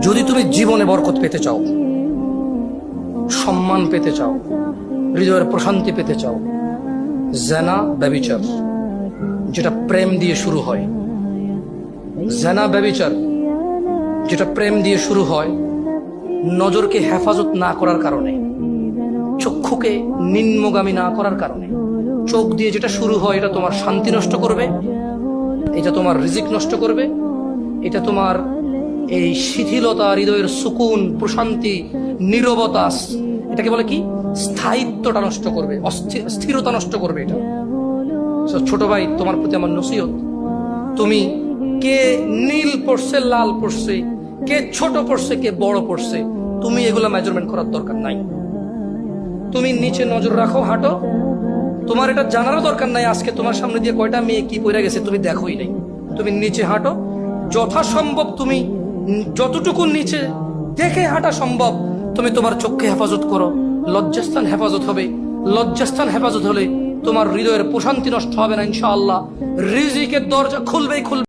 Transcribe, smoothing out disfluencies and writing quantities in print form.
যদি তুমি জীবনে বরকত পেতে চাও, সম্মান পেতে চাও, হৃদয়ের প্রশান্তি পেতে চাও, জেনা ব্যভিচার যেটা প্রেম দিয়ে শুরু হয়, জেনা ব্যভিচার যেটা প্রেম দিয়ে শুরু হয়, নজরকে হেফাজত না করার কারণে, চক্ষুকে নিম্নগামী না করার কারণে, চোখ দিয়ে যেটা শুরু হয়, এটা তোমার শান্তি নষ্ট করবে, এটা তোমার রিজিক নষ্ট করবে, এটা তোমার এই শিথিলতা, হৃদয়ের সুকুন, প্রশান্তি, নীরবতা, এটাকে বলে কি, স্থায়িত্বটা নষ্ট করবে, স্থিরতা নষ্ট করবে এটা। ছোট ভাই, তোমার প্রতি আমার নসিহত, তুমি কে নীল পড়ছে, লাল পড়ছে, কে ছোট পড়ছে, কে বড় পড়ছে, তুমি এগুলা মেজারমেন্ট করার দরকার নাই। তুমি নিচে নজর রাখো, হাঁটো, তোমার এটা জানারও দরকার নাই আজকে তোমার সামনে দিয়ে কয়টা মেয়ে কি পড়ে গেছে তুমি দেখোই নাই। তুমি নিচে হাঁটো, যথাসম্ভব তুমি যতটুকু নিচে দেখে হাঁটা সম্ভব তুমি তোমার চোখকে হেফাজত করো। লজ্জাস্থান হেফাজত হবে, লজ্জাস্থান হেফাজত হলে তোমার হৃদয়ের প্রশান্তি নষ্ট হবে না ইনশাআল্লাহ। রিজিকের দরজা খুলবেই খুলবে।